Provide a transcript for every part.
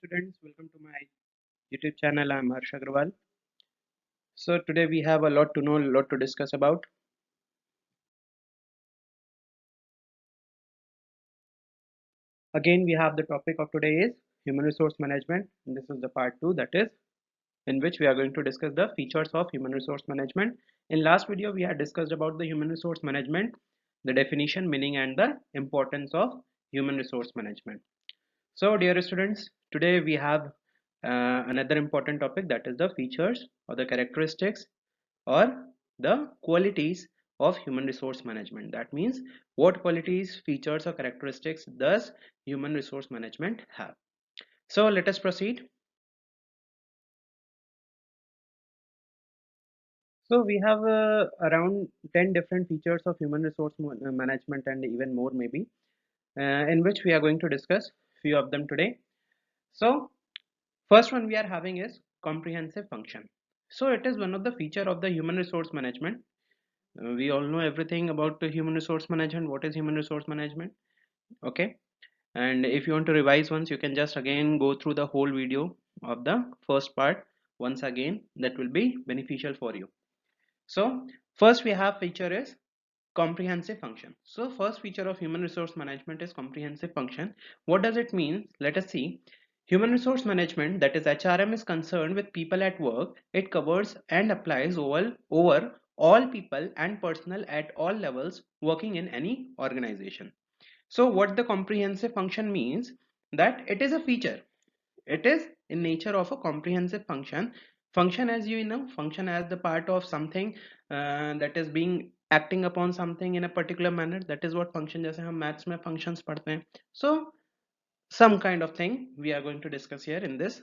students, welcome to my YouTube channel. I'm Harsh Agrawal. So today we have a lot to know, a lot to discuss about. Again, we have the topic of today is human resource management. And this is the part 2, that is in which we are going to discuss the features of human resource management. In last video we had discussed about the human resource management, the definition, meaning and the importance of human resource management. So dear students, today we have another important topic, that is the features or the characteristics or the qualities of human resource management. That means what qualities, features or characteristics does human resource management have. So let us proceed. So we have around 10 different features of human resource management and even more maybe, in which we are going to discuss few of them today. So first one we are having is comprehensive function. So it is one of the feature of the human resource management. We all know everything about the human resource management. What is human resource management? Okay. And if you want to revise once, you can just again go through the whole video of the first part once again. That will be beneficial for you. So first we have feature is comprehensive function. So first feature of human resource management is comprehensive function. What does it mean? Let us see. Human resource management, that is HRM, is concerned with people at work. It covers and applies over all people and personnel at all levels working in any organization. So what the comprehensive function means, that it is a feature. It is in nature of a comprehensive function. Function, as you know, function as the part of something that is being acting upon something in a particular manner. That is what function, जैसे हम maths में functions पढ़ते हैं. So some kind of thing we are going to discuss here in this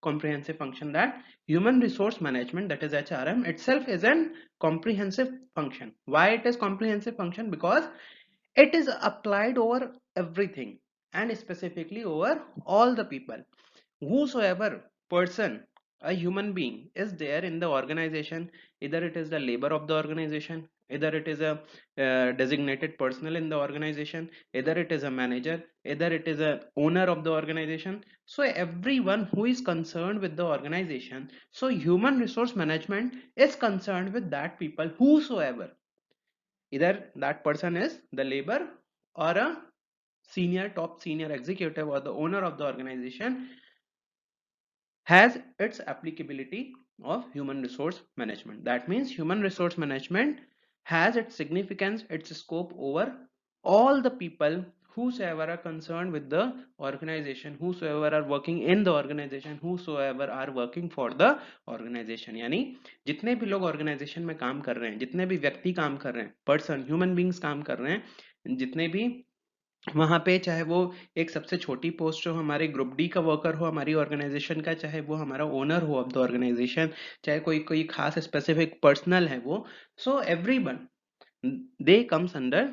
comprehensive function, that human resource management, that is HRM itself, is an comprehensive function. Why it is comprehensive function? Because it is applied over everything and specifically over all the people. Whosoever person, a human being, is there in the organization, either it is the labor of the organization, either it is a designated personnel in the organization, either it is a manager, either it is a owner of the organization. So everyone who is concerned with the organization, so human resource management is concerned with that people, whosoever, either that person is the labor or a top senior executive or the owner of the organization, has its applicability of human resource management. That means human resource management has its significance, its scope over all the people whosoever are concerned with the organization, whosoever are working in the organization, whosoever are working for the organization. यानी जितने भी लोग organization में काम कर रहे हैं, जितने भी व्यक्ति काम कर रहे हैं, person, human beings काम कर रहे हैं, जितने भी वहां पे, चाहे वो एक सबसे छोटी पोस्ट हो, हमारे ग्रुप डी का वर्कर हो हमारी ऑर्गेनाइजेशन का, चाहे वो हमारा ओनर हो ऑफ द ऑर्गेनाइजेशन, चाहे कोई कोई खास स्पेसिफिक पर्सनल है वो, so everyone, they comes under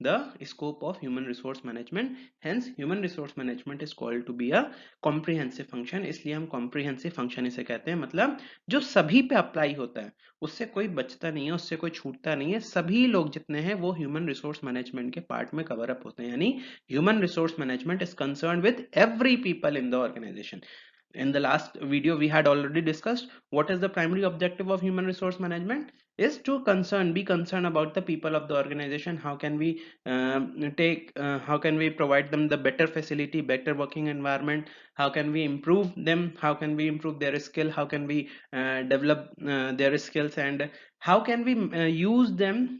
the scope of human resource management. Hence human resource management is called to be a comprehensive function. इसलिए हम comprehensive function इसे कहते हैं. मतलब जो सभी पे अप्लाई होता है, उससे कोई बचता नहीं है, उससे कोई छूटता नहीं है, सभी लोग जितने हैं वो human resource management के पार्ट में कवर अप होते हैं. यानी human resource management is concerned with every people in the organization. In the last video we had already discussed what is the primary objective of human resource management, is to be concerned about the people of the organization. How can we how can we provide them the better facility, better working environment, how can we improve them, how can we improve their skill, how can we develop their skills, and how can we use them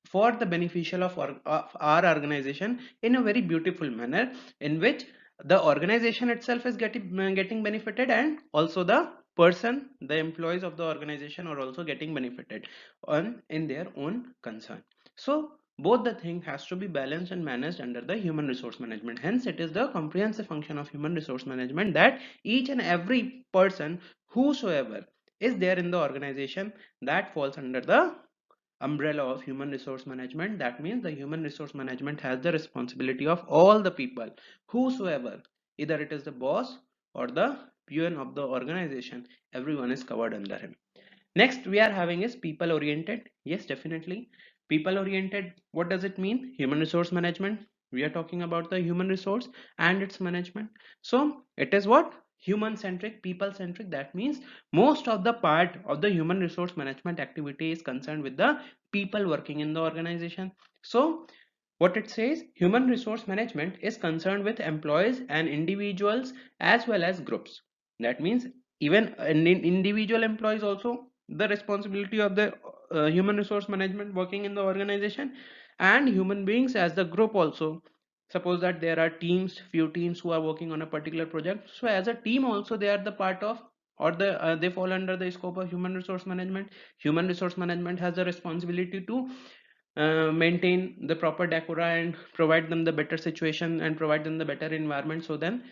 for the beneficial of our organization in a very beautiful manner, in which the organization itself is getting benefited, and also the person, the employees of the organization are also getting benefited on in their own concern. So both the thing has to be balanced and managed under the human resource management. Hence it is the comprehensive function of human resource management that each and every person whosoever is there in the organization, that falls under the umbrella of human resource management. That means the human resource management has the responsibility of all the people whosoever, either it is the boss or the peon of the organization, everyone is covered under him. Next we are having is people oriented. Yes, definitely people oriented. What does it mean? Human resource management, we are talking about the human resource and its management. So it is what human centric, people centric. That means most of the part of the human resource management activity is concerned with the people working in the organization. So what it says, human resource management is concerned with employees and individuals as well as groups. That means even individual employees also the responsibility of the human resource management working in the organization, and human beings as the group also. Suppose that there are teams, few teams who are working on a particular project, so as a team also they are the part of, or they fall under the scope of human resource management. Human resource management has the responsibility to maintain the proper decora and provide them the better situation and provide them the better environment, so then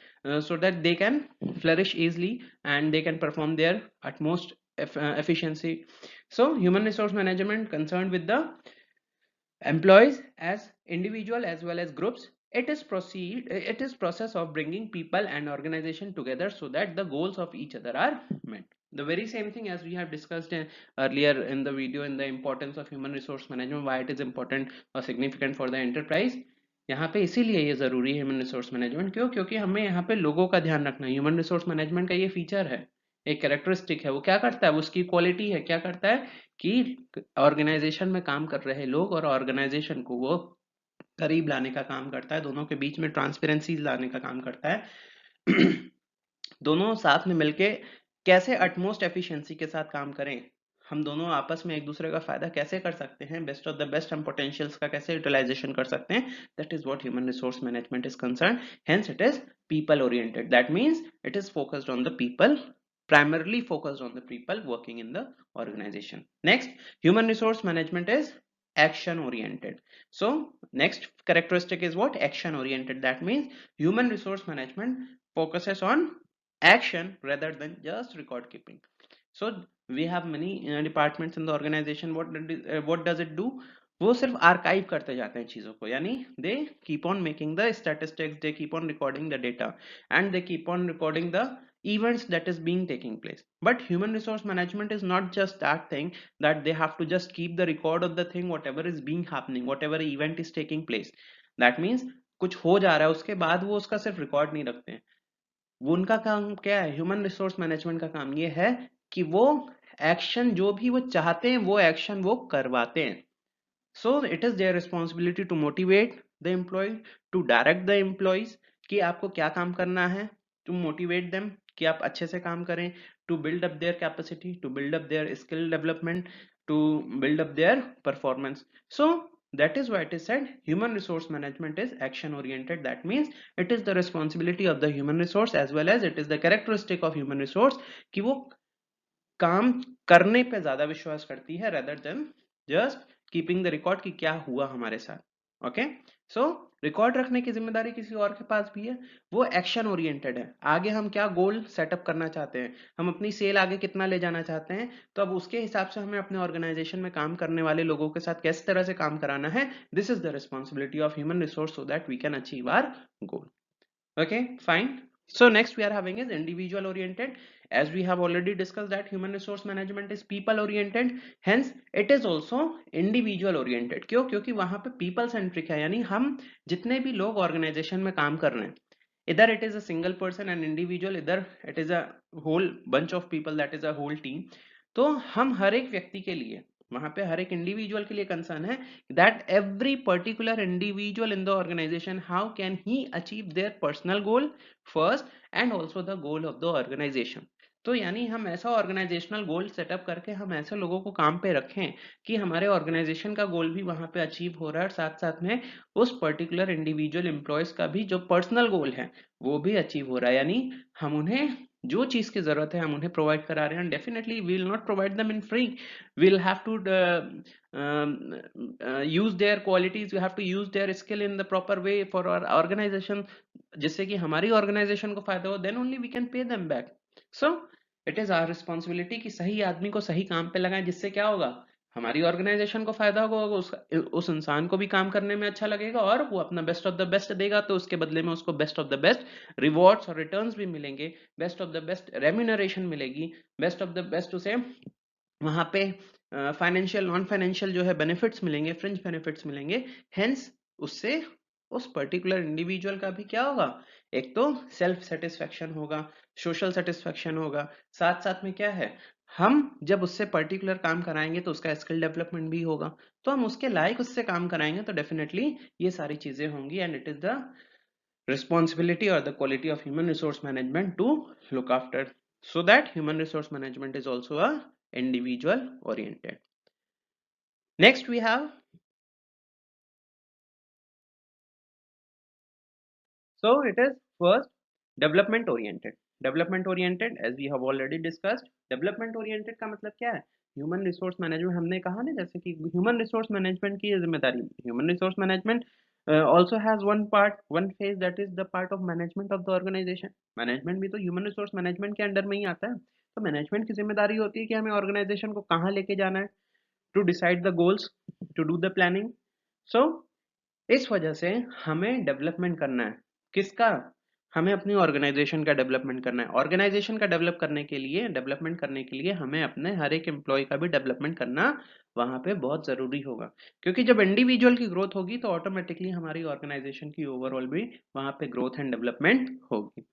so that they can flourish easily and they can perform their utmost efficiency. So human resource management concerned with the employees as individual as well as groups. It is process of bringing people and organization together so that the goals of each other are met. The very same thing as we have discussed earlier in the video, in the importance of human resource management, why it is important or significant for the enterprise. यहाँ पे इसीलिए ये जरूरी है human resource management, क्यों? क्योंकि हमें यहाँ पे लोगों का ध्यान रखना है। ह्यूमन रिसोर्स मैनेजमेंट का ये फीचर है, एक कैरेक्टरिस्टिक है। वो क्या करता है, वो उसकी क्वालिटी है, क्या करता है कि ऑर्गेनाइजेशन में काम कर रहे लोग और ऑर्गेनाइजेशन को वो करीब लाने का काम करता है, दोनों के बीच में ट्रांसपेरेंसी लाने का काम करता है। दोनों साथ में मिलके कैसे अटमोस्ट एफिशिएंसी के साथ काम करें, हम दोनों आपस में एक दूसरे का फायदा कैसे कर सकते हैं, बेस्ट ऑफ द बेस्ट हम पोटेंशियल्स का कैसे यूटिलाइजेशन कर सकते हैं, that is what human resource management is concern. Hence it is people oriented. That means it is focused on the people, primarily focused on the people working in the organization. Next, human resource management is action oriented. So next characteristic is what? Action oriented. That means human resource management focuses on action rather than just record keeping. So we have many departments in the organization. What does it do? वो सिर्फ archive करते जाते हैं चीजों को, यानी they keep on making the statistics, they keep on recording the data and they keep on recording the events that is being taking place. But human resource management is not just that thing, that they have to just keep the record of the thing whatever is being happening, whatever event is taking place. That means कुछ हो जा रहा है उसके बाद वो उसका सिर्फ रिकॉर्ड नहीं रखते हैं। वो उनका काम क्या है, ह्यूमन रिसोर्स मैनेजमेंट का काम ये है कि वो एक्शन जो भी वो चाहते हैं वो एक्शन वो करवाते हैं। So it is their responsibility to motivate the employee, to direct the employees कि आपको क्या काम करना है, to motivate them कि आप अच्छे से काम करें, to build up their capacity, to build up their skill development, to build up their performance. So that is why it is said human resource management is action oriented. That means it is the responsibility of the human resource as well as it is the characteristic of human resource कि वो काम करने पे ज्यादा विश्वास करती है rather than just keeping the record कि क्या हुआ हमारे साथ। ओके, सो रिकॉर्ड रखने की जिम्मेदारी किसी और के पास भी है, वो एक्शन ओरिएंटेड है। आगे हम क्या गोल सेटअप करना चाहते हैं, हम अपनी सेल आगे कितना ले जाना चाहते हैं, तो अब उसके हिसाब से हमें अपने ऑर्गेनाइजेशन में काम करने वाले लोगों के साथ किस तरह से काम कराना है। This is the responsibility of human resource so that we can achieve our goal. Okay, fine. So next we are having is individual oriented. As we have already discussed that human resource management is people oriented, hence it is also individual oriented. क्यों? क्योंकि वहां पे people centric है, यानी हम जितने भी लोग organization में काम कर रहे हैं, इधर it is a single person and individual, इधर it is a whole bunch of people, that is a whole team. तो हम हर एक व्यक्ति के लिए, वहां पे हर एक इंडिविजुअल के लिए कंसर्न है that every particular individual in the organization, how can he achieve their personal goal first and also the goal of the organization. तो यानी हम ऐसा ऑर्गेनाइजेशनल गोल सेटअप करके हम ऐसे लोगों को काम पे रखें कि हमारे ऑर्गेनाइजेशन का गोल भी वहां पे अचीव हो रहा है और साथ साथ में उस पर्टिकुलर इंडिविजुअल एम्प्लॉयज का भी जो पर्सनल गोल है वो भी अचीव हो रहा है, यानी हम उन्हें जो चीज की जरूरत है हम उन्हें प्रोवाइड करा रहे हैं। Definitely we will not provide them in free, we will have to use their qualities, we have to use their skill in the proper way for our organization, जिससे कि हमारी organization को फायदा हो, then only we can pay them back. So it is our responsibility कि सही आदमी को सही काम पे लगाएं, जिससे क्या होगा, हमारी ऑर्गेनाइजेशन को फायदा होगा, उस इंसान को भी काम करने में अच्छा लगेगा और वो अपना बेस्ट ऑफ द बेस्ट देगा, तो उसके बदले में उसको best of the best rewards और रिटर्न्स भी मिलेंगे, best of the best remuneration मिलेगी, बेस्ट ऑफ द बेस्ट उसे वहां पे फाइनेंशियल नॉन फाइनेंशियल जो है बेनिफिट्स मिलेंगे, फ्रिंज बेनिफिट्स मिलेंगे। हेंस उससे उस पर्टिकुलर इंडिविजुअल का भी क्या होगा, एक तो सेल्फ सेटिस्फेक्शन होगा, सोशल सेटिस्फेक्शन होगा, साथ साथ में क्या है, हम जब उससे पर्टिकुलर काम कराएंगे तो उसका स्किल डेवलपमेंट भी होगा, तो हम उसके लायक उससे काम कराएंगे तो डेफिनेटली ये सारी चीजें होंगी। And it is the responsibility or the quality of human resource management to look after, so that human resource management is also a individual oriented. Next we have, so it is first development oriented. Development oriented, as we have already discussed, development oriented का मतलब क्या है, human resource management हमने कहा ना, जैसे कि human resource management की जिम्मेदारी, human resource management also has one part, one phase, that is the part of management of the organization. Management भी तो ह्यूमन रिसोर्स मैनेजमेंट के अंडर में ही आता है, तो मैनेजमेंट की जिम्मेदारी होती है कि हमें ऑर्गेनाइजेशन को कहाँ लेके जाना है, to decide the goals, to do the planning. So इस वजह से हमें डेवलपमेंट करना है, किसका, हमें अपनी ऑर्गेनाइजेशन का डेवलपमेंट करना है। ऑर्गेनाइजेशन का डेवलपमेंट करने के लिए हमें अपने हर एक एम्प्लॉय का भी डेवलपमेंट करना वहां पे बहुत जरूरी होगा, क्योंकि जब इंडिविजुअल की ग्रोथ होगी तो ऑटोमेटिकली हमारी ऑर्गेनाइजेशन की ओवरऑल भी वहां पे ग्रोथ एंड डेवलपमेंट होगी।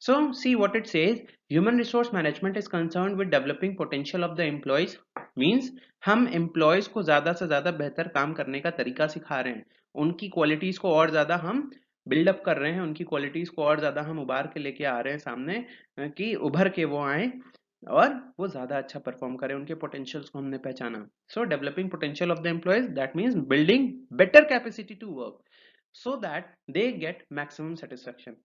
So see what it says, human resource management is concerned with developing potential of the employees, means हम employees को ज्यादा से ज्यादा बेहतर काम करने का तरीका सिखा रहे हैं, उनकी क्वालिटीज को और ज्यादा हम बिल्डअप कर रहे हैं, उनकी क्वालिटीज को और ज्यादा हम उबार के लेके आ रहे हैं सामने, कि उभर के वो आए और वो ज्यादा अच्छा परफॉर्म करें, उनके पोटेंशियल्स को हमने पहचाना। So developing potential of the employees, that means building better capacity to work so that they get maximum satisfaction.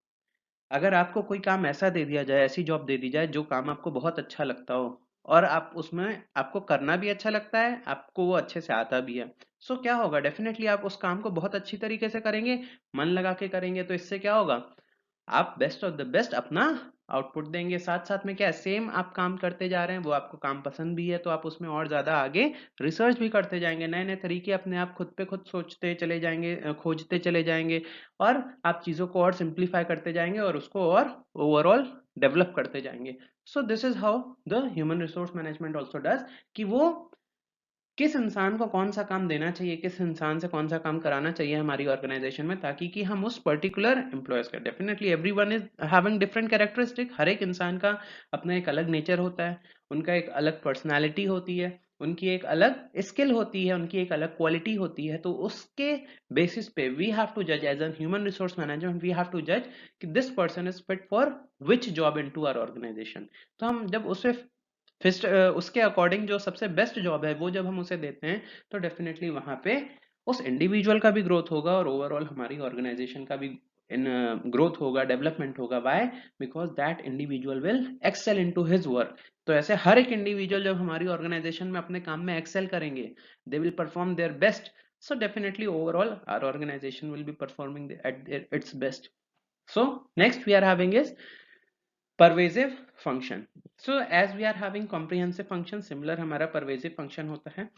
अगर आपको कोई काम ऐसा दे दिया जाए, ऐसी जॉब दे दी जाए जो काम आपको बहुत अच्छा लगता हो और आप उसमें आपको करना भी अच्छा लगता है, आपको वो अच्छे से आता भी है, सो क्या होगा, डेफिनेटली आप उस काम को बहुत अच्छी तरीके से करेंगे, मन लगा के करेंगे, तो इससे क्या होगा, आप बेस्ट ऑफ द बेस्ट अपना आउटपुट देंगे। साथ साथ में क्या है, सेम आप काम करते जा रहे हैं, वो आपको काम पसंद भी है, तो आप उसमें और ज्यादा आगे रिसर्च भी करते जाएंगे, नए नए तरीके अपने आप खुद पे खुद सोचते चले जाएंगे, खोजते चले जाएंगे, और आप चीजों को और सिंप्लीफाई करते जाएंगे और उसको और ओवरऑल डेवलप करते जाएंगे। सो this is how the human resource management also does, कि वो किस इंसान को कौन सा काम देना चाहिए, किस इंसान से कौन सा काम कराना चाहिए हमारी ऑर्गेनाइजेशन में, ताकि कि हम उस पर्टिकुलर एम्प्लॉयज का, definitely everyone is having different characteristic, हर एक इंसान का अपना एक अलग नेचर होता है, उनका एक अलग पर्सनैलिटी होती है, उनकी एक अलग स्किल होती है, उनकी एक अलग क्वालिटी होती है, तो उसके बेसिस पे वी हैव टू जज as an human resource manager, we have to जज कि this person is fit for which job in to our organisation. तो हम जब उसे फिर उसके अकॉर्डिंग जो सबसे बेस्ट जॉब है वो जब हम उसे देते हैं, तो डेफिनेटली वहां पे उस इंडिविजुअल का भी ग्रोथ होगा और ओवरऑल हमारी ऑर्गेनाइजेशन का भी इन ग्रोथ होगा, डेवलपमेंट होगा। Why? Because that individual will excel into his work. तो ऐसे हर एक इंडिविजुअल जब हमारी ऑर्गेनाइजेशन में अपने काम में एक्सेल करेंगे, they will perform their best, so definitely overall our organization will be performing at its best. So next we are having is pervasive function. So as we are having comprehensive function, similar हमारा pervasive function होता है।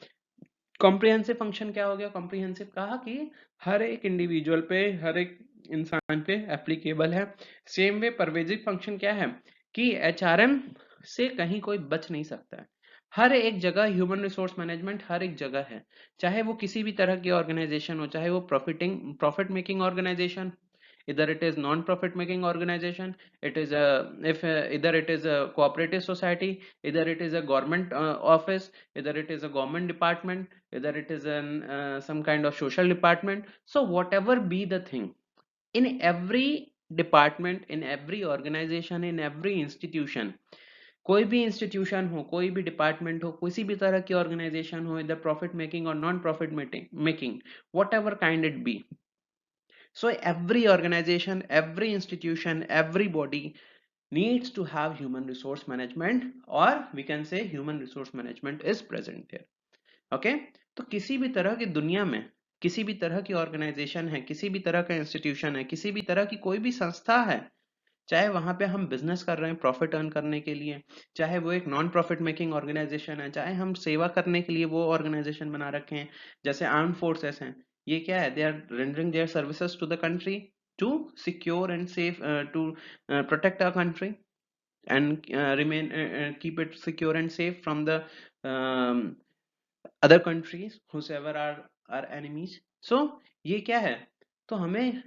comprehensive function क्या हो गया, comprehensive कहा कि हर एक individual पे, हर एक इंसान पे एप्लीकेबल है। सेम वे pervasive function क्या है कि एचआरएम से कहीं कोई बच नहीं सकता है, हर एक जगह ह्यूमन रिसोर्स मैनेजमेंट हर एक जगह है, चाहे वो किसी भी तरह की ऑर्गेनाइजेशन हो, चाहे वो profit making organisation, either it is non-profit making organization, it is a, if either it is a cooperative society, either it is a government office, either it is a government department, either it is an some kind of social department. So whatever be the thing, in every department, in every organization, in every institution, कोई भी institution हो, कोई भी department हो, किसी भी तरह की ऑर्गेनाइजेशन हो, इधर प्रॉफिट मेकिंग और non profit making, what ever kind it be, so every organization, every institution, everybody needs to have human resource management, or we can say human resource management is present here. Okay, तो किसी भी तरह की दुनिया में, किसी भी तरह की ऑर्गेनाइजेशन है, किसी भी तरह का इंस्टीट्यूशन है, किसी भी तरह की कोई भी संस्था है, चाहे वहां पे हम बिजनेस कर रहे हैं प्रॉफिट अर्न करने के लिए, चाहे वो एक नॉन प्रॉफिट मेकिंग ऑर्गेनाइजेशन है, चाहे हम सेवा करने के लिए वो ऑर्गेनाइजेशन बना रखे हैं, जैसे आर्म फोर्सेस हैं, ये क्या है, they are rendering their services to the country to secure and safe, to protect our country and remain keep it secure and safe from the other countries whosoever are enemies. So ये क्या है, तो हमें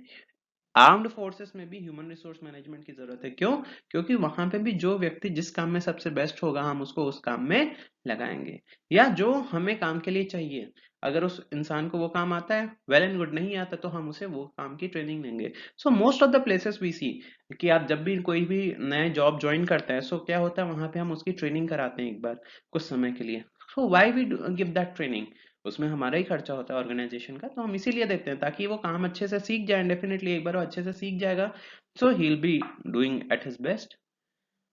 armed forces में भी human resource management की जरूरत है। क्यों? क्योंकि वहां पे भी जो व्यक्ति जिस काम में सबसे बेस्ट होगा हम उसको उस काम में लगाएंगे, या जो हमें काम के लिए चाहिए, अगर उस इंसान को वो काम आता है वेल एंड गुड, नहीं आता तो हम उसे वो काम की ट्रेनिंग देंगे। So most of the places we see कि आप जब भी कोई भी नए जॉब ज्वाइन करता है, सो क्या होता है वहां पे हम उसकी ट्रेनिंग कराते हैं एक बार कुछ समय के लिए। So why we give that training? उसमें हमारा ही खर्चा होता है ऑर्गेनाइजेशन का, तो हम इसीलिए देते हैं ताकि वो काम अच्छे से सीख जाए। डेफिनेटली एक बार वो अच्छे से सीख जाएगा, so he will be doing at his best,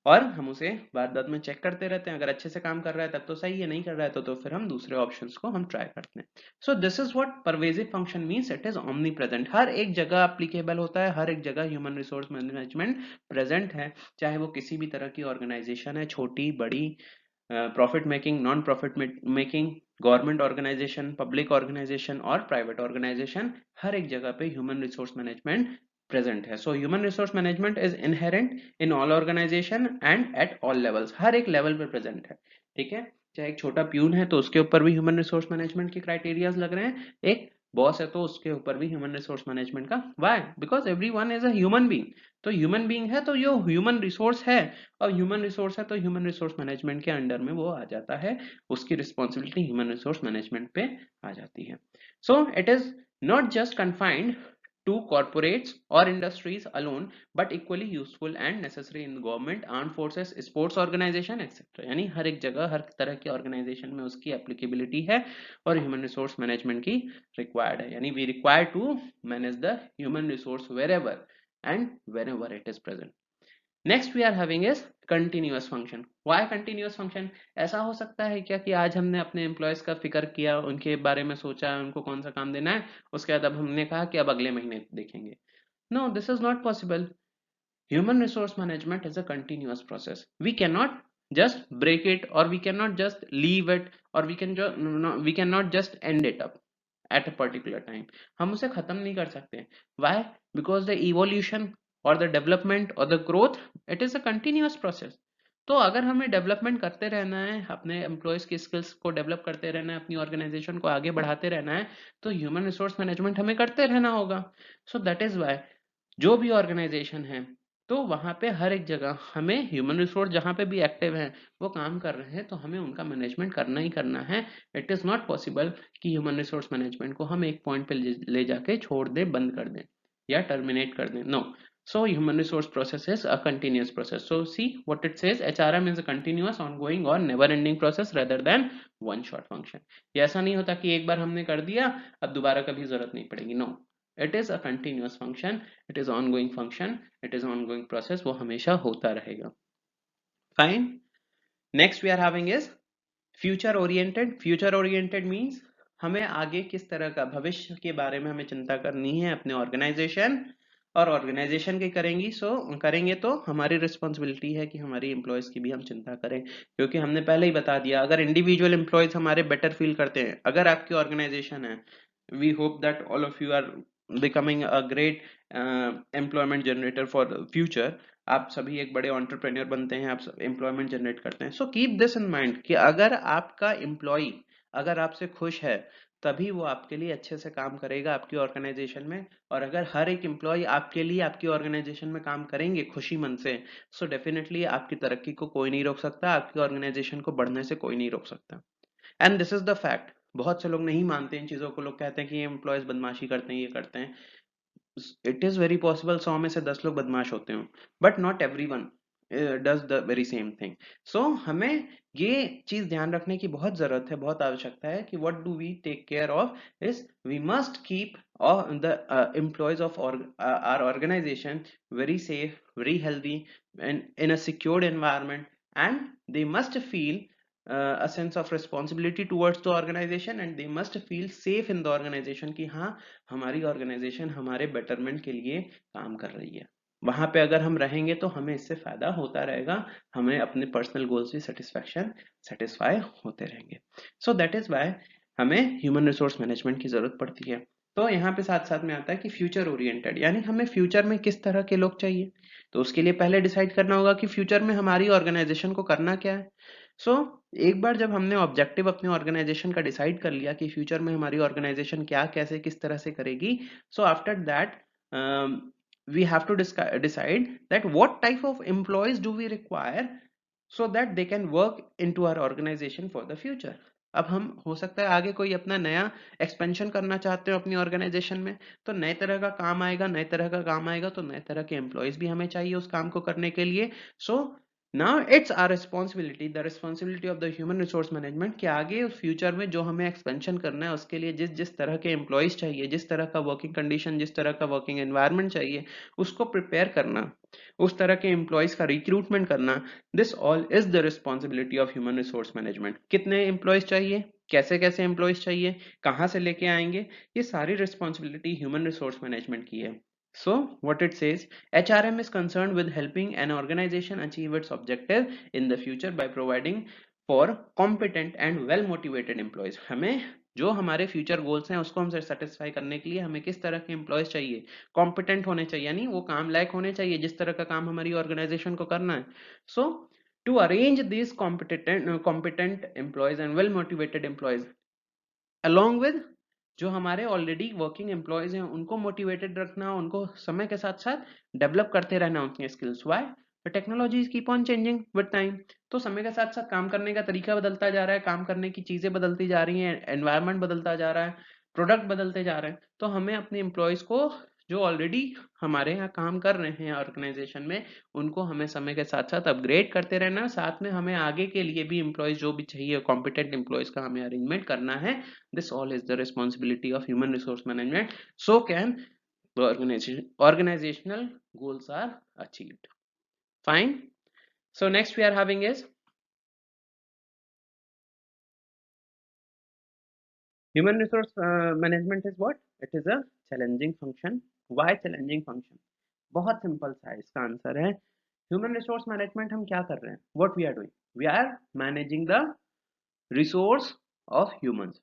और हम उसे बाद बाद में चेक करते रहते हैं। अगर अच्छे से काम कर रहा है तब तो सही है, नहीं कर रहा है तो फिर हम दूसरे ऑप्शंस को हम ट्राई करते हैं। So this is what pervasive function means, it is omnipresent, हर एक जगह एप्लीकेबल होता है, हर एक जगह ह्यूमन रिसोर्स मैनेजमेंट प्रेजेंट है, चाहे वो किसी भी तरह की ऑर्गेनाइजेशन है, छोटी बड़ी, profit making, non profit making, government organization, public organization और प्राइवेट ऑर्गेनाइजेशन, हर एक जगह पे ह्यूमन रिसोर्स मैनेजमेंट प्रेजेंट है। So human resource management is inherent in all organization and at all levels, हर एक लेवल पे प्रेजेंट है। ठीक है, चाहे एक छोटा प्यून है तो उसके ऊपर भी ह्यूमन रिसोर्स मैनेजमेंट के क्राइटेरियाज लग रहे हैं, एक बॉस है तो उसके ऊपर भी ह्यूमन रिसोर्स मैनेजमेंट का। Why? Because everyone is a human being, तो ह्यूमन बीइंग है तो ये ह्यूमन रिसोर्स है, और ह्यूमन रिसोर्स है तो ह्यूमन रिसोर्स मैनेजमेंट के अंडर में वो आ जाता है, उसकी रिस्पॉन्सिबिलिटी ह्यूमन रिसोर्स मैनेजमेंट पे आ जाती है। सो it is not just confined to corporates or industries alone, but equally useful and necessary in government, armed forces, sports organization etc. यानी हर एक जगह हर तरह की ऑर्गेनाइजेशन में उसकी एप्लीकेबिलिटी है और ह्यूमन रिसोर्स मैनेजमेंट की रिक्वायर्ड है, यानी we require to manage the human resource wherever and whenever it is present. Next we are having is continuous function. Why continuous function? ऐसा हो सकता है क्या कि आज हमने अपने एम्प्लॉयज का फिक्र किया, उनके बारे में सोचा, उनको कौन सा काम देना है, उसके बाद अब हमने कहा कि अब अगले महीने देखेंगे। No, this is not possible. Human resource management is a continuous process. We cannot just break it, or we cannot just leave it, or we cannot just end it up at a particular time. हम उसे खत्म नहीं कर सकते. Why? Because the evolution or the development or the growth, it is a continuous process. तो अगर हमें development करते रहना है, अपने एम्प्लॉयज की स्किल्स को डेवलप करते रहना है, अपनी ऑर्गेनाइजेशन को आगे बढ़ाते रहना है, तो ह्यूमन रिसोर्स मैनेजमेंट हमें करते रहना होगा। सो दैट इज वाई जो भी ऑर्गेनाइजेशन है, तो वहां पे हर एक जगह हमें ह्यूमन रिसोर्स जहां पे भी एक्टिव हैं, वो काम कर रहे हैं, तो हमें उनका मैनेजमेंट करना ही करना है। इट इज नॉट पॉसिबल कि ह्यूमन रिसोर्स मैनेजमेंट को हम एक पॉइंट पे ले जाके छोड़ दें, बंद कर दें या टर्मिनेट कर दें। No, so human resource process is a continuous process. So see what it says, HRM is a continuous, ongoing or never ending process rather than one shot function. ये ऐसा नहीं होता कि एक बार हमने कर दिया अब दोबारा कभी जरूरत नहीं पड़ेगी। No, it is a continuous function, it is ongoing function, it is ongoing process, वो हमेशा होता रहेगा। Fine. Next we are having is future oriented. Future oriented means हमें आगे किस तरह का भविष्य के बारे में हमें चिंता करनी है अपने ऑर्गेनाइजेशन और ऑर्गेनाइजेशन की करेंगे तो हमारी रिस्पॉन्सिबिलिटी है कि हमारी एम्प्लॉयज की भी हम चिंता करें, क्योंकि हमने पहले ही बता दिया अगर इंडिविजुअल एम्प्लॉयज हमारे बेटर फील करते हैं, अगर आपकी ऑर्गेनाइजेशन है, we hope that all of you are becoming a great employment generator for future, आप सभी एक बड़े एंटरप्रेन्योर बनते हैं, आप एम्प्लॉयमेंट जनरेट करते हैं। So keep this in mind कि अगर आपका एम्प्लॉय अगर आपसे खुश है तभी वो आपके लिए अच्छे से काम करेगा आपकी ऑर्गेनाइजेशन में, और अगर हर एक एम्प्लॉय आपके लिए आपकी ऑर्गेनाइजेशन में काम करेंगे खुशी मन से, सो डेफिनेटली आपकी तरक्की को कोई नहीं रोक सकता, आपकी ऑर्गेनाइजेशन को बढ़ने से कोई नहीं रोक सकता। And this is the fact. बहुत से लोग नहीं मानते इन चीजों को, लोग कहते हैं कि ये एम्प्लॉयज बदमाशी करते हैं, ये करते हैं। इट इज वेरी पॉसिबल 100 में से 10 लोग बदमाश होते हो, but not everyone does the very same thing. So हमें ये चीज ध्यान रखने की बहुत जरूरत है, बहुत आवश्यकता है कि what do we take care of is we must keep the employees of our organisation very safe, very healthy, and in a secured environment, and they must feel a sense of responsibility towards the organization, and they must feel safe in the organization कि हाँ हमारी organisation हमारे betterment के लिए काम कर रही है। वहां पे अगर हम रहेंगे तो हमें इससे फायदा होता रहेगा, हमें अपने पर्सनल गोल्स भी सेटिस्फाई होते रहेंगे। सो दैट इज वाई हमें ह्यूमन रिसोर्स मैनेजमेंट की जरूरत पड़ती है। तो यहाँ पे साथ साथ में आता है कि फ्यूचर ओरिएंटेड, यानी हमें फ्यूचर में किस तरह के लोग चाहिए, तो उसके लिए पहले डिसाइड करना होगा कि फ्यूचर में हमारी ऑर्गेनाइजेशन को करना क्या है। सो एक बार जब हमने ऑब्जेक्टिव अपने ऑर्गेनाइजेशन का डिसाइड कर लिया कि फ्यूचर में हमारी ऑर्गेनाइजेशन क्या कैसे किस तरह से करेगी, so after that we have to decide that what type of employees do we require so that they can work into our organization for the future. अब हम हो सकता है आगे कोई अपना नया एक्सपेंशन करना चाहते हो अपनी ऑर्गेनाइजेशन में, तो नए तरह का काम आएगा, नए तरह का काम आएगा तो नए तरह के एम्प्लॉयज भी हमें चाहिए उस काम को करने के लिए. सो now it's our responsibility, the responsibility of the human resource management कि आगे फ्यूचर में जो हमें एक्सपेंशन करना है उसके लिए जिस जिस तरह के एम्प्लॉयज चाहिए, जिस तरह का वर्किंग कंडीशन, जिस तरह का वर्किंग एनवायरनमेंट चाहिए, उसको प्रिपेयर करना, उस तरह के एम्प्लॉयज का रिक्रूटमेंट करना. This all is the responsibility of human resource management. कितने एम्प्लॉयज चाहिए, कैसे कैसे एम्प्लॉयज चाहिए, कहाँ से लेके आएंगे, ये सारी रिस्पॉन्सिबिलिटी ह्यूमन रिसोर्स मैनेजमेंट की है. So what it says, HRM is concerned with helping an organization achieve its objective in the future by providing for competent and well motivated employees. हमें जो हमारे फ्यूचर गोल्स हैं उसको हमसे satisfy करने के लिए हमें किस तरह के एम्प्लॉयज चाहिए, कॉम्पिटेंट होने चाहिए, यानी वो काम लायक होने चाहिए जिस तरह का काम हमारी ऑर्गेनाइजेशन को करना है. So to arrange these competent employees and well motivated employees along with जो हमारे ऑलरेडी वर्किंग एम्प्लॉयज हैं उनको मोटिवेटेड रखना, उनको समय के साथ साथ डेवलप करते रहना उनके skills. Why? The technology keep on changing with time. तो समय के साथ साथ काम करने का तरीका बदलता जा रहा है, काम करने की चीजें बदलती जा रही हैं, एनवायरनमेंट बदलता जा रहा है, प्रोडक्ट बदलते जा रहे हैं. तो हमें अपने एम्प्लॉयज को जो ऑलरेडी हमारे यहाँ काम कर रहे हैं ऑर्गेनाइजेशन में, उनको हमें समय के साथ साथ अपग्रेड करते रहना. साथ में हमें आगे के लिए भी एम्प्लॉयज जो भी चाहिए, कॉम्पिटेंट एम्प्लॉयज का हमें अरेंजमेंट करना है. This all is the responsibility of human resource management. So can the organizational goals are achieved. Fine. So next we are having is human resource management is what? It is a challenging function. Why challenging function? बहुत simple सा है इसका answer है. Human resource management हम क्या कर रहे हैं? What we are doing? We are managing the resource of humans.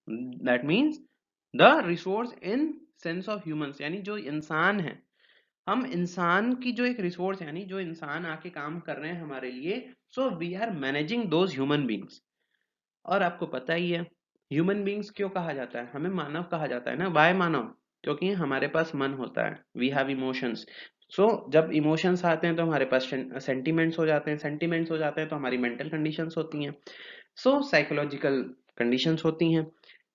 That means the resource in sense of humans, यानी जो इंसान है, हम इंसान की जो एक रिसोर्स है, यानी जो इंसान आके काम कर रहे हैं हमारे लिए, so we are managing those human beings. और आपको पता ही है ह्यूमन बींग्स क्यों कहा जाता है, हमें मानव कहा जाता है ना. वाई मानव? क्योंकि हमारे पास मन होता है, वी हैव इमोशंस. सो जब इमोशंस आते हैं तो हमारे पास सेंटिमेंट्स हो जाते हैं, सेंटिमेंट्स हो जाते हैं तो हमारी मेंटल कंडीशंस होती हैं, सो साइकोलॉजिकल कंडीशंस होती हैं.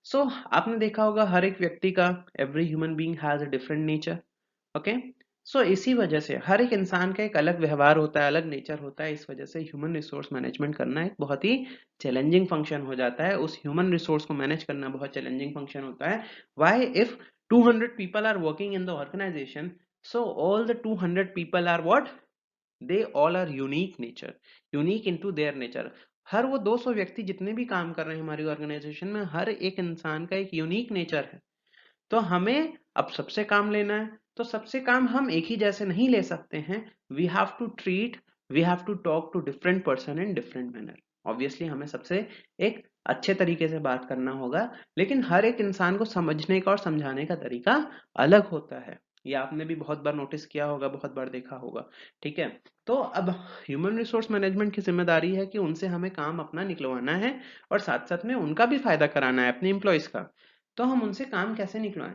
सो आपने देखा होगा हर एक व्यक्ति का, every human being has a different nature. Okay. So इसी वजह से हर एक इंसान का एक अलग व्यवहार होता है, अलग नेचर होता है. इस वजह से ह्यूमन रिसोर्स मैनेजमेंट करना एक बहुत ही चैलेंजिंग फंक्शन हो जाता है. उस ह्यूमन रिसोर्स को मैनेज करना बहुत चैलेंजिंग फंक्शन होता है. Why? If 200 people are working in the organization, so all the 200 people are what? They all are unique nature, unique into their nature. हर वो 200 व्यक्ति जितने भी काम कर रहे हैं हमारी ऑर्गेनाइजेशन में, हर एक इंसान का एक यूनिक नेचर है. तो हमें अब सबसे काम लेना है, तो सबसे काम हम एक ही जैसे नहीं ले सकते हैं. We have to treat, we have to talk to different person in different manner. Obviously हमें सबसे एक अच्छे तरीके से बात करना होगा, लेकिन हर एक इंसान को समझने का और समझाने का तरीका अलग होता है. ये आपने भी बहुत बार नोटिस किया होगा, बहुत बार देखा होगा. ठीक है. तो अब ह्यूमन रिसोर्स मैनेजमेंट की जिम्मेदारी है कि उनसे हमें काम अपना निकलवाना है और साथ साथ में उनका भी फायदा कराना है, अपने एम्प्लॉयज का. तो हम उनसे काम कैसे निकलवाएं?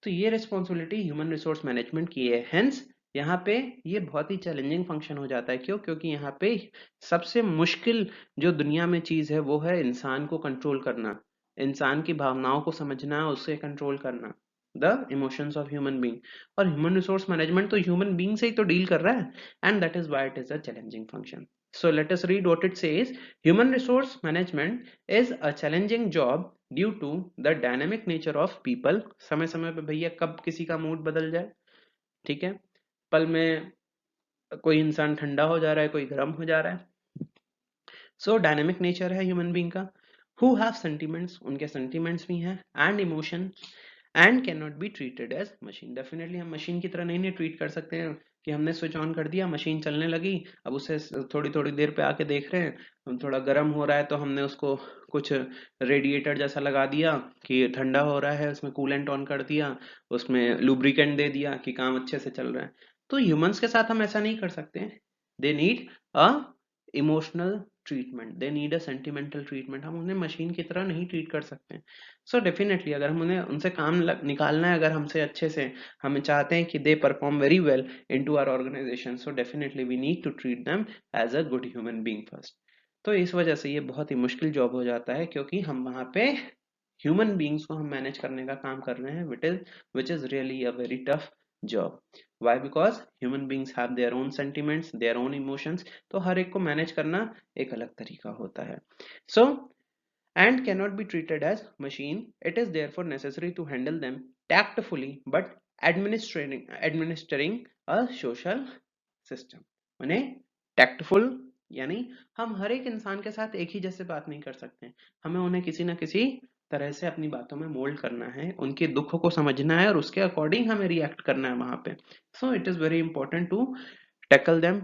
तो ये रिस्पॉन्सिबिलिटी ह्यूमन रिसोर्स मैनेजमेंट की है. हेंस यहाँ पे ये बहुत ही चैलेंजिंग फंक्शन हो जाता है. क्यों? क्योंकि यहाँ पे सबसे मुश्किल जो दुनिया में चीज है वो है इंसान को कंट्रोल करना, इंसान की भावनाओं को समझना, उससे कंट्रोल करना, the emotions of human being. और ह्यूमन रिसोर्स मैनेजमेंट तो ह्यूमन बीइंग से ही तो डील कर रहा है, and that is why it is a challenging function. So let us read what it says. Human resource management is a challenging job due to the dynamic nature of people. समय समय पे भैया कब किसी का मूड बदल जाए. ठीक है. पल में कोई इंसान ठंडा हो जा रहा है, कोई गर्म हो जा रहा है. सो डायनेमिक नेचर है ह्यूमन बीइंग का. हु हैव सेंटिमेंट्स, उनके सेंटिमेंट्स भी हैं, and emotion, and can not be treated as machine. Definitely हम मशीन की तरह नहीं ट्रीट कर सकते हैं कि हमने स्विच ऑन कर दिया, मशीन चलने लगी, अब उसे थोड़ी थोड़ी देर पे आके देख रहे हैं, हम थोड़ा गर्म हो रहा है तो हमने उसको कुछ रेडिएटर जैसा लगा दिया कि ठंडा हो रहा है, उसमें कूलेंट ऑन कर दिया, उसमें लुब्रिकेंट दे दिया कि काम अच्छे से चल रहा है. तो ह्यूमंस के साथ हम ऐसा नहीं कर सकते. They need a emotional treatment, they need a sentimental treatment, हम उन्हें मशीन की तरह नहीं ट्रीट कर सकते हैं। सो डेफिनेटली अगर हम उन्हें उनसे काम निकालना है, अगर हमसे अच्छे से, हम चाहते हैं कि they perform very well in to our organisation, so definitely we need to treat them as a good human being first. तो इस वजह से ये बहुत ही मुश्किल जॉब हो जाता है, क्योंकि हम वहाँ पे ह्यूमन बींग्स को हम मैनेज करने का काम कर रहे हैं, which is really a very tough job. Why? Because human beings have their own sentiments, their own emotions, तो हर एक को मैनेज करना एक अलग तरीका होता है। सो and cannot be treated as machine, it is therefore necessary to handle them tactfully but administering a social system। उन्हें tactful यानी हम हर एक इंसान के साथ एक ही जैसे बात नहीं कर सकते, हमें उन्हें किसी ना किसी तरह से अपनी बातों में मोल्ड करना है, उनके दुख को समझना है और उसके अकॉर्डिंग हमें रिएक्ट करना है वहां पे। So it is very important to tackle them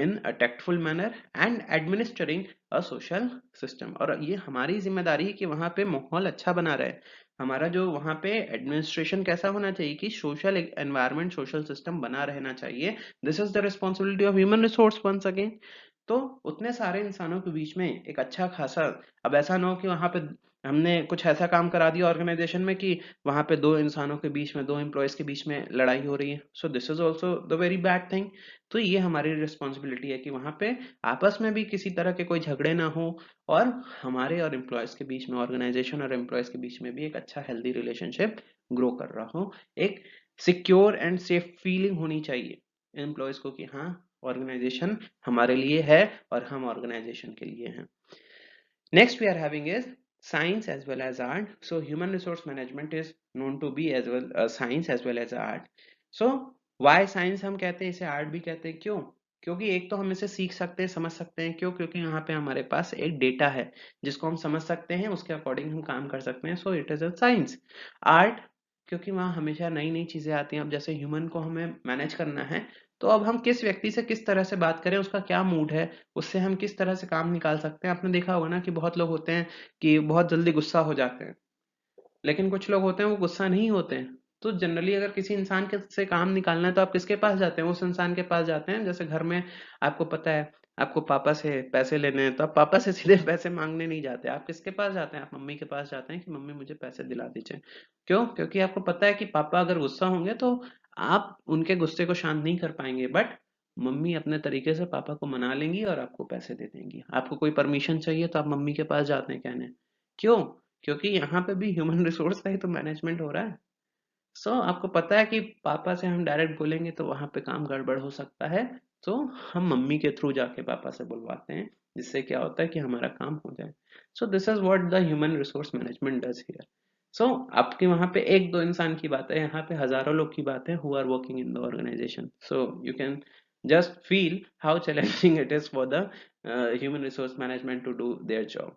in a tactful manner and administering a social system। और ये हमारी जिम्मेदारी है कि वहां पे माहौल अच्छा बना रहे, हमारा जो वहां पे एडमिनिस्ट्रेशन कैसा होना चाहिए कि सोशल एनवायरनमेंट, सोशल सिस्टम बना रहना चाहिए। This is the responsibility of human resource once again. तो उतने सारे इंसानों के बीच में एक अच्छा खासा, अब ऐसा ना हो कि वहां पे हमने कुछ ऐसा काम करा दिया ऑर्गेनाइजेशन में कि वहां पे दो इंसानों के बीच में, दो एम्प्लॉयज के बीच में लड़ाई हो रही है। सो this is also the very bad thing. तो ये हमारी रिस्पॉन्सिबिलिटी है कि वहां पे आपस में भी किसी तरह के कोई झगड़े ना हो, और हमारे और एम्प्लॉयज के बीच में, ऑर्गेनाइजेशन और एम्प्लॉयज के बीच में भी एक अच्छा हेल्दी रिलेशनशिप ग्रो कर रहा हो। एक सिक्योर एंड सेफ फीलिंग होनी चाहिए एम्प्लॉयज को कि हाँ, ऑर्गेनाइजेशन हमारे लिए है और हम ऑर्गेनाइजेशन के लिए हैं। Next we are having is science as well as art. So human resource management is known to be as well science as well as art. So why science हम कहते हैं, इसे art भी कहते हैं, क्यों? क्योंकि एक तो हम इसे सीख सकते हैं, समझ सकते हैं। क्यों? क्योंकि यहाँ पे हमारे पास एक डेटा है जिसको हम समझ सकते हैं, उसके अकॉर्डिंग हम काम कर सकते हैं। सो it is a science. Art, क्योंकि वहाँ हमेशा नई नई चीजें आती हैं। अब जैसे ह्यूमन को हमें मैनेज करना है, तो अब हम किस व्यक्ति से किस तरह से बात करें, उसका क्या मूड है, उससे हम किस तरह से काम निकाल सकते हैं। आपने देखा होगा ना कि बहुत लोग होते हैं कि बहुत जल्दी गुस्सा हो जाते हैं, लेकिन कुछ लोग होते हैं वो गुस्सा नहीं होते हैं। तो जनरली अगर किसी इंसान के से काम निकालना है तो आप किसके पास जाते हैं? उस इंसान के पास जाते हैं। जैसे घर में आपको पता है आपको पापा से पैसे लेने हैं, तो आप पापा से सीधे पैसे मांगने नहीं जाते, आप किसके पास जाते हैं? आप मम्मी के पास जाते हैं कि मम्मी मुझे पैसे दिला दीजिए। क्यों? क्योंकि आपको पता है कि पापा अगर गुस्सा होंगे तो आप उनके गुस्से को शांत नहीं कर पाएंगे, बट मम्मी अपने तरीके से पापा को मना लेंगी और आपको पैसे दे देंगी। आपको कोई परमिशन चाहिए तो आप मम्मी के पास जाते हैं कहने। क्यों? क्योंकि यहाँ पे भी ह्यूमन रिसोर्स का ही तो मैनेजमेंट हो रहा है। सो आपको पता है कि पापा से हम डायरेक्ट बोलेंगे तो वहां पे काम गड़बड़ हो सकता है, तो हम मम्मी के थ्रू जाके पापा से बुलवाते हैं, जिससे क्या होता है कि हमारा काम हो जाए। So this is what the human resource management does here. So आपके वहां पे एक दो इंसान की बात है, यहाँ पे हजारों लोग की बात है who are working in the organisation. So you can just feel how challenging it is for the human resource management to do their job.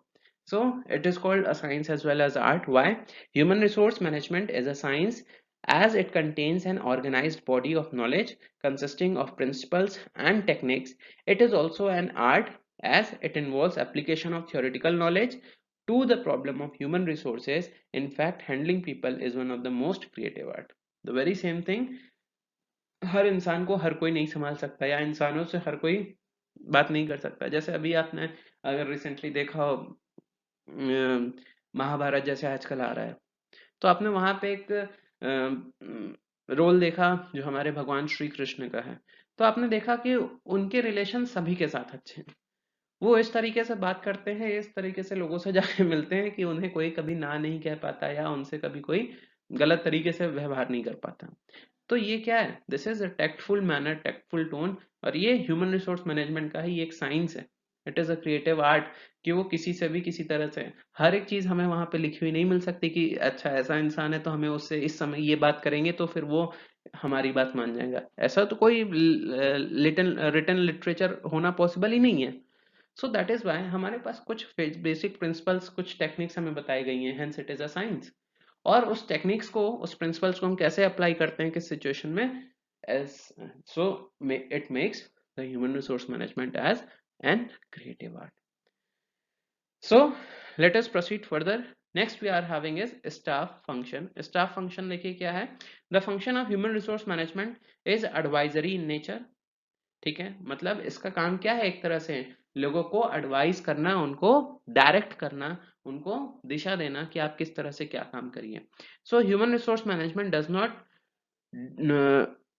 So it is called a science as well as art. Why? Human resource management is a science as it contains an organized body of knowledge consisting of principles and techniques. It is also an art as it involves application of theoretical knowledge to the problem of human resources. In fact, handling people is one of the most creative art. The very same thing, हर इंसान को हर कोई नहीं संभाल सकता, या इंसानों से हर कोई बात नहीं कर सकता। जैसे अभी आपने अगर रिसेंटली देखा हो महाभारत जैसे आजकल आ रहा है, तो आपने वहां पे एक रोल देखा जो हमारे भगवान श्री कृष्ण का है। तो आपने देखा कि उनके रिलेशन सभी के साथ अच्छे हैं। वो इस तरीके से बात करते हैं, इस तरीके से लोगों से जाके मिलते हैं कि उन्हें कोई कभी ना नहीं कह पाता, या उनसे कभी कोई गलत तरीके से व्यवहार नहीं कर पाता। तो ये क्या है? This is a tactful manner, tactful tone. और ये ह्यूमन रिसोर्स मैनेजमेंट का ही एक साइंस है। It is a creative art कि वो किसी से भी किसी तरह से, हर एक चीज हमें वहां पे लिखी हुई नहीं मिल सकती कि अच्छा ऐसा इंसान है तो हमें उससे इस समय ये बात करेंगे तो फिर वो हमारी बात मान जाएगा। ऐसा तो कोई रिटन लिटरेचर होना पॉसिबल ही नहीं है। सो दैट इज वाई हमारे पास कुछ बेसिक प्रिंसिपल्स, कुछ टेक्निक्स हमें बताई गई हैं, hence it is a science. और उस टेक्निक्स को, उस प्रिंसिपल्स को हम कैसे अप्लाई करते हैं किस सिचुएशन में, as so it makes the human resource management as an creative art. So let us proceed further. Next we are having is staff function. Staff function देखिए क्या है? The function of human resource management is advisory in nature. ठीक है, मतलब इसका काम क्या है? एक तरह से लोगों को एडवाइस करना, उनको डायरेक्ट करना, उनको दिशा देना कि आप किस तरह से क्या काम करिए. सो human resource management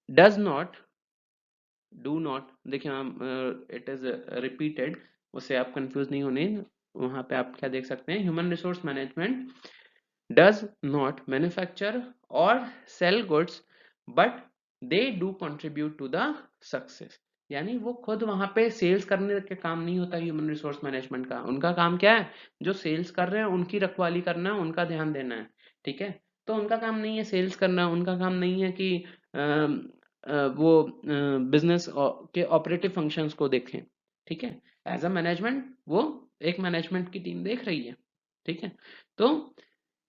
does not do not, देखिए इट इज रिपीटेड, उससे आप कंफ्यूज नहीं होने. वहां पे आप क्या देख सकते हैं, human resource management does not manufacture or sell goods but they do contribute to the success. यानी वो खुद वहां पे सेल्स करने के काम नहीं होता ह्यूमन रिसोर्स मैनेजमेंट का. उनका काम क्या है, जो सेल्स कर रहे हैं उनकी रखवाली करना है, उनका ध्यान देना है. ठीक है, तो उनका काम नहीं है सेल्स करना, उनका काम नहीं है कि वो बिजनेस के ऑपरेटिव फंक्शंस को देखें. ठीक है, एज अ मैनेजमेंट वो एक मैनेजमेंट की टीम देख रही है. ठीक है, तो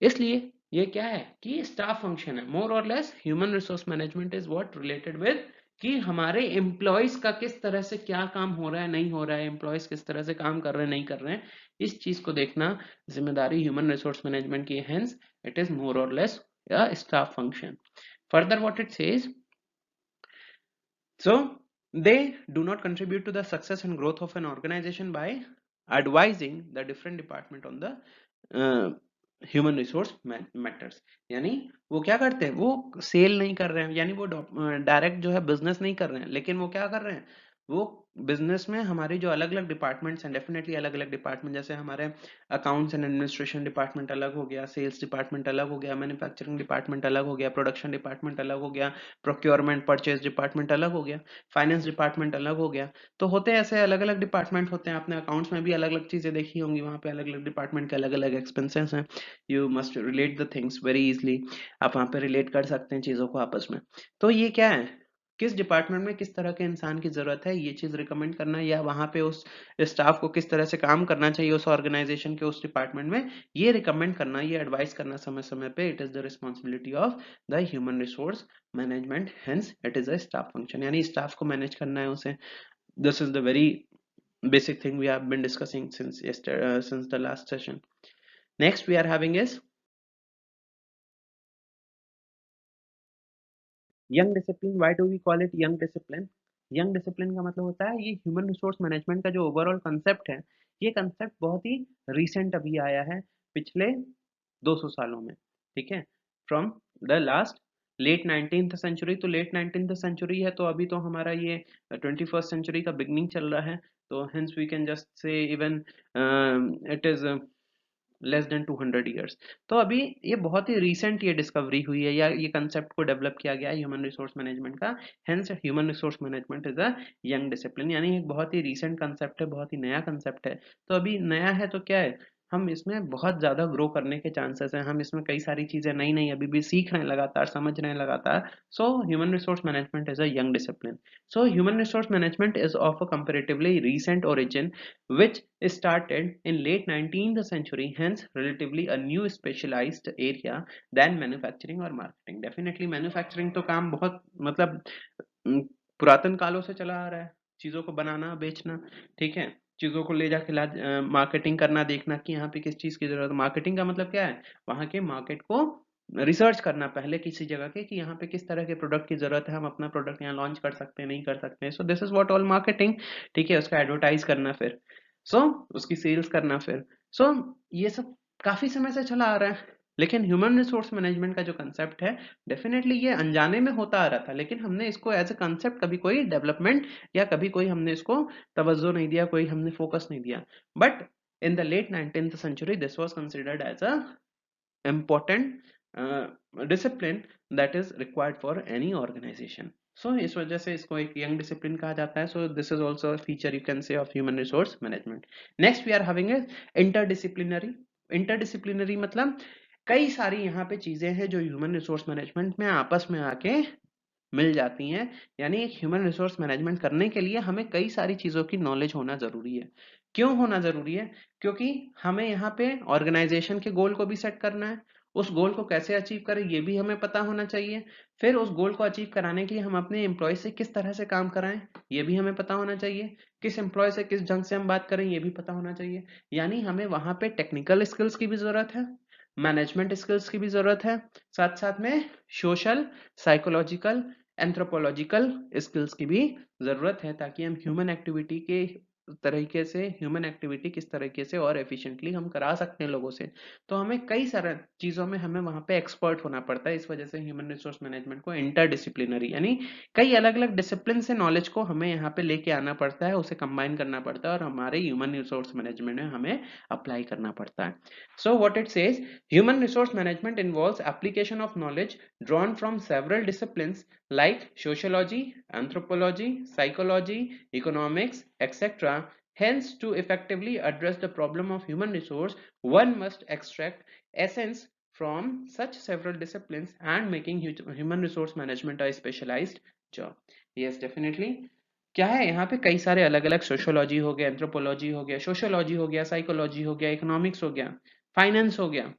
इसलिए ये क्या है कि स्टाफ फंक्शन है. मोर और less human resource management is what related with कि हमारे एम्प्लॉयज का किस तरह से क्या काम हो रहा है, नहीं हो रहा है, एम्प्लॉयज किस तरह से काम कर रहे हैं, नहीं कर रहे हैं, इस चीज को देखना जिम्मेदारी ह्यूमन रिसोर्स मैनेजमेंट की. हेंस इट इज मोर और less a staff function. Further what it says, so they do not contribute to the success and growth of an organization by advising the different department on the human resource matters. यानी वो क्या करते हैं, वो cell नहीं कर रहे हैं, यानी वो डायरेक्ट जो है बिजनेस नहीं कर रहे हैं, लेकिन वो क्या कर रहे हैं, वो बिजनेस में हमारी जो अलग अलग डिपार्टमेंट्स हैं, डेफिनेटली अलग अलग डिपार्टमेंट, जैसे हमारे अकाउंट्स एंड एडमिनिस्ट्रेशन डिपार्टमेंट अलग हो गया, सेल्स डिपार्टमेंट अलग हो गया, मैन्युफैक्चरिंग डिपार्टमेंट अलग हो गया, प्रोडक्शन डिपार्टमेंट अलग हो गया, प्रोक्योरमेंट परचेज डिपार्टमेंट अलग हो गया, फाइनेंस डिपार्टमेंट अलग हो गया. तो होते ऐसे अलग अलग डिपार्टमेंट होते हैं. आपने अकाउंट्स में भी अलग अलग चीजें देखी होंगी, वहां पे अलग अलग डिपार्टमेंट के अलग अलग एक्सपेंसेस हैं. You must relate the things very easily. आप वहां पे रिलेट कर सकते हैं चीजों को आपस में. तो ये क्या है, किस डिपार्टमेंट में किस तरह के इंसान की जरूरत है, ये चीज रिकमेंड करना, या वहां पे उस स्टाफ को किस तरह से काम करना चाहिए उस ऑर्गेनाइजेशन के उस डिपार्टमेंट में, ये रिकमेंड करना, ये एडवाइस करना समय समय पे, it is the responsibility of the human resource management. Hence it is a staff function, यानी स्टाफ को मैनेज करना है उसे. This is the very basic thing we have been discussing since yesterday, since the last session. Next we are having is young discipline. Why do we call it young discipline? Young discipline का मतलब होता है, ये human resource management का जो overall concept है, ये concept बहुत ही रिसेंट अभी आया है, पिछले 200 सालों में. ठीक है, from the last late 19th century. तो लेट 19th सेंचुरी है, तो अभी तो हमारा ये 21st सेंचुरी का बिगनिंग चल रहा है. तो hence we can just say even it is less than 200 years. तो अभी ये बहुत ही रिसेंट ये डिस्कवरी हुई है, या ये कंसेप्ट को डेवलप किया गया है ह्यूमन रिसोर्स मैनेजमेंट का. Hence human resource management is a young discipline, यानी एक बहुत ही रिसेंट कंसेप्ट है, बहुत ही नया कंसेप्ट है. तो अभी नया है तो क्या है, हम इसमें बहुत ज्यादा ग्रो करने के चांसेस हैं, हम इसमें कई सारी चीजें नई नई अभी भी सीख रहे हैं, लगातार समझ रहे हैं लगातार. सो human resource management is a young discipline. So human resource management is of a comparatively recent origin which started in late 19th century, hence relatively a new specialized area than manufacturing or marketing. Definitely manufacturing तो काम बहुत मतलब पुरातन कालों से चला आ रहा है, चीजों को बनाना बेचना. ठीक है, चीजों को ले जाके मार्केटिंग करना, देखना कि यहाँ पे किस चीज की जरूरत है. मार्केटिंग का मतलब क्या है, वहां के मार्केट को रिसर्च करना पहले किसी जगह के, कि यहाँ पे किस तरह के प्रोडक्ट की जरूरत है, हम अपना प्रोडक्ट यहाँ लॉन्च कर सकते हैं नहीं कर सकते हैं. So this is what all marketing. ठीक है, उसका एडवर्टाइज करना, फिर उसकी सेल्स करना, फिर ये सब काफी समय से चला आ रहा है. लेकिन ह्यूमन रिसोर्स मैनेजमेंट का जो कंसेप्ट है, डेफिनेटली ये अनजाने में होता आ रहा था, लेकिन हमने इसको एज अ कंसेप्ट कभी कोई डेवलपमेंट या कभी कोई हमने इसको तवज्जो नहीं दिया, कोई हमने फोकस नहीं दिया. But in the late 19th century this was considered as a important discipline that is required for any organization. So इस वजह से इसको एक young discipline कहा जाता है. So this is also a feature you can say of human resource management. Next we are having a interdisciplinary. Interdisciplinary मतलब कई सारी यहाँ पे चीजें हैं जो ह्यूमन रिसोर्स मैनेजमेंट में आपस में आके मिल जाती हैं. यानी एक ह्यूमन रिसोर्स मैनेजमेंट करने के लिए हमें कई सारी चीजों की नॉलेज होना जरूरी है. क्यों होना जरूरी है? क्योंकि हमें यहाँ पे ऑर्गेनाइजेशन के गोल को भी सेट करना है, उस गोल को कैसे अचीव करें ये भी हमें पता होना चाहिए. फिर उस गोल को अचीव कराने के लिए हम अपने एम्प्लॉय से किस तरह से काम कराएं ये भी हमें पता होना चाहिए. किस एम्प्लॉय से किस ढंग से हम बात करें ये भी पता होना चाहिए. यानी हमें वहां पे टेक्निकल स्किल्स की भी जरूरत है, मैनेजमेंट स्किल्स की भी जरूरत है, साथ साथ में सोशल, साइकोलॉजिकल, एंथ्रोपोलॉजिकल स्किल्स की भी जरूरत है, ताकि हम ह्यूमन एक्टिविटी के तरीके से ह्यूमन एक्टिविटी किस तरीके से और एफिशिएंटली हम करा सकते हैं लोगों से। तो हमें कई सारे चीज़ों में हमें वहाँ पे एक्सपर्ट होना पड़ता है। इस वजह से ह्यूमन रिसोर्स मैनेजमेंट को इंटरडिसिप्लिनरी यानी कई अलग-अलग डिसिप्लिन से नॉलेज को हमें यहाँ पे लेके आना पड़ता है, उसे कंबाइन करना पड़ता है और हमारे ह्यूमन रिसोर्स मैनेजमेंट में हमें अप्लाई करना पड़ता है। So what it says, human resource management involves application of knowledge drawn from several disciplines like sociology, anthropology, psychology, economics, etc. Hence, to effectively address the problem of human resource, one must extract essence from such several disciplines and making human resource management a specialized job. Yes, definitely. क्या है यहाँ पे कई सारे अलग अलग sociology हो गया, एंथ्रोपोलॉजी हो गया, सोशियोलॉजी हो गया, साइकोलॉजी हो गया, इकोनॉमिक्स हो गया, फाइनेंस हो गया,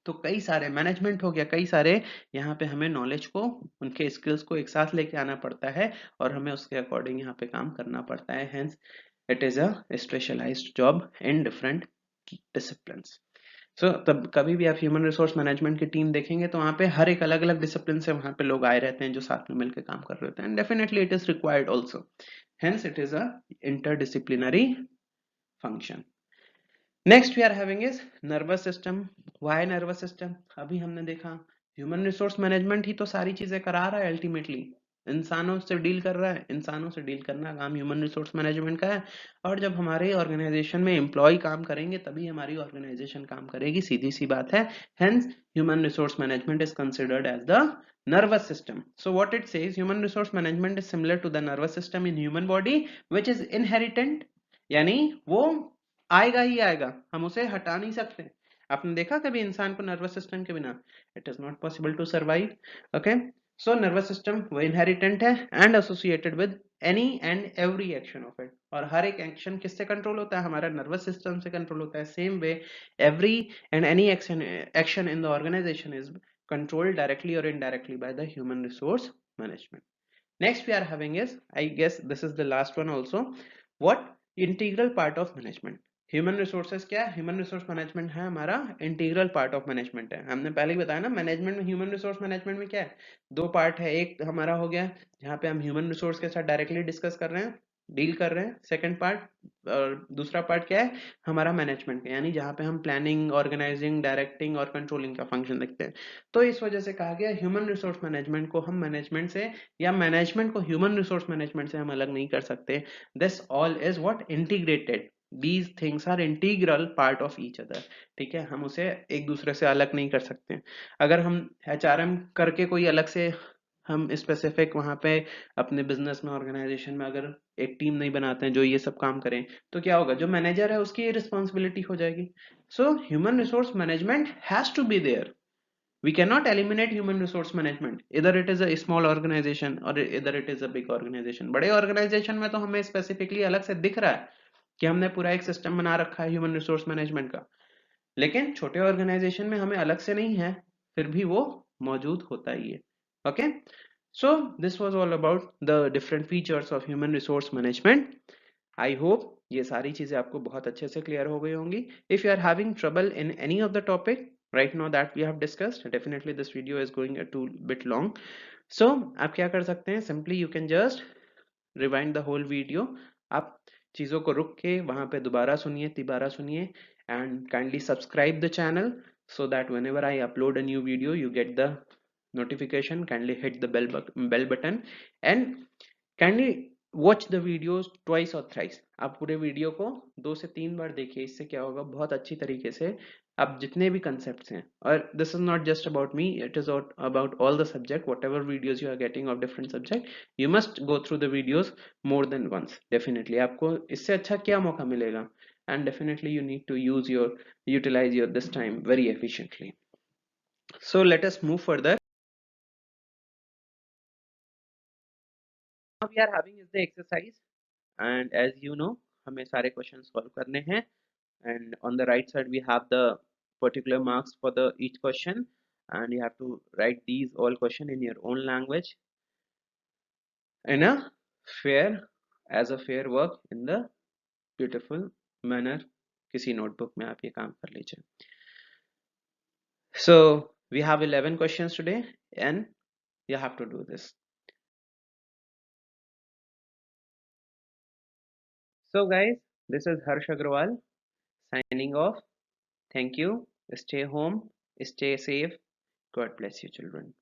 तो कई सारे मैनेजमेंट हो गया, कई सारे यहाँ पे हमें नॉलेज को उनके स्किल्स को एक साथ लेके आना पड़ता है और हमें उसके अकॉर्डिंग यहाँ पे काम करना पड़ता है। Hence it is a specialized job in different disciplines. So तब कभी भी आप ह्यूमन रिसोर्स मैनेजमेंट की टीम देखेंगे तो वहाँ पे हर एक अलग अलग डिसिप्लिन से वहाँ पे लोग आए रहते हैं जो साथ में मिलकर काम कर रहे होते हैं। Definitely it is required also, hence it is a interdisciplinary function. Next we are having is nervous system. Why nervous system? अभी हमने देखा ह्यूमन रिसोर्स मैनेजमेंट ही तो सारी चीजें करा रहा है अल्टीमेटली, इंसानों से डील कर रहा है, इंसानों से डील करना काम ह्यूमन रिसोर्स मैनेजमेंट का है। और जब हमारे ऑर्गेनाइजेशन में एम्प्लॉय काम करेंगे तभी हमारी ऑर्गेनाइजेशन काम करेगी, सीधी सी बात है। Hence human resource management is considered as the nervous system. So what it says, human resource management is similar to the nervous system in human body which is inheritant, यानी वो आएगा ही आएगा, हम उसे हटा नहीं सकते। आपने देखा कभी इंसान को नर्वस सिस्टम के बिना? It is not possible to survive. Okay, so nervous system वो इनहेरिटेंट है and associated with any and every action of it. और हर एक एक्शन किससे कंट्रोल होता है? हमारा नर्वस सिस्टम से कंट्रोल होता है। Same way every and any action in the organisation is controlled directly or indirectly by the human resource management. Next we are having is, I guess this is the last one also, what integral part of management. Human resources क्या है? Human resource management है हमारा integral part of management है। हमने पहले ही बताया ना, management में ह्यूमन रिसोर्स मैनेजमेंट में क्या है, दो पार्ट है। एक हमारा हो गया जहाँ पे हम ह्यूमन रिसोर्स के साथ डायरेक्टली डिस्कस कर रहे हैं, डील कर रहे हैं, सेकंड पार्ट। और दूसरा पार्ट क्या है हमारा मैनेजमेंट का, यानी जहाँ पे हम प्लानिंग, ऑर्गेनाइजिंग, डायरेक्टिंग और कंट्रोलिंग का फंक्शन देखते हैं। तो इस वजह से कहा गया ह्यूमन रिसोर्स मैनेजमेंट को हम मैनेजमेंट से या मैनेजमेंट को ह्यूमन रिसोर्स मैनेजमेंट से हम अलग नहीं कर सकते। This all is what integrated, these things are integral part of each other. ठीक है, हम उसे एक दूसरे से अलग नहीं कर सकते। अगर हम HRM करके कोई अलग से हम स्पेसिफिक वहां पे अपने बिजनेस में, ऑर्गेनाइजेशन में अगर एक टीम नहीं बनाते हैं जो ये सब काम करें, तो क्या होगा, जो मैनेजर है उसकी रिस्पॉन्सिबिलिटी हो जाएगी। So human resource management has to be there. We cannot eliminate human resource management, either it is a small organization or either it is a big organization. बड़े ऑर्गेनाइजेशन में तो हमें स्पेसिफिकली अलग से दिख रहा है कि हमने पूरा एक सिस्टम बना रखा है ह्यूमन रिसोर्स मैनेजमेंट का, लेकिन छोटे ऑर्गेनाइजेशन में हमें अलग से नहीं है, फिर भी वो मौजूद होता ही है। Okay, so this was all about the different features of human resource management. I hope ये सारी चीजें आपको बहुत अच्छे से क्लियर हो गई होंगी। If you are having trouble in any of the topic right now that we have discussed, definitely this video is going a too bit long, so आप क्या कर सकते हैं, simply you can just rewind the whole video. आप चीजों को रुक के वहां पे दोबारा सुनिए, तिबारा सुनिए, and kindly subscribe the channel so that whenever I upload a new video you get the notification. Kindly hit the bell button and kindly watch the videos twice और थ्राइस। आप पूरे वीडियो को 2 से 3 बार देखिए, इससे क्या होगा, बहुत अच्छी तरीके से आप जितने भी कंसेप्ट्स हैं, और this is not just about me, it is about all the subject, whatever videos you are getting of different subject, you must go through the videos more than once. Definitely आपको इससे अच्छा क्या मौका मिलेगा, and definitely you need to utilise your this time very efficiently. So let us move further. Now we are having is the exercise, and as you know हमें सारे question solve करने हैं, and on the right side we have the particular marks for the each question, and you have to write these all question in your own language in a fair, as a fair work in the beautiful manner। किसी notebook में आप ये काम कर लीजिए। So we have 11 questions today and you have to do this। So guys, this is Harsh Agrawal signing off. Thank you. Stay home, stay safe. God bless you children.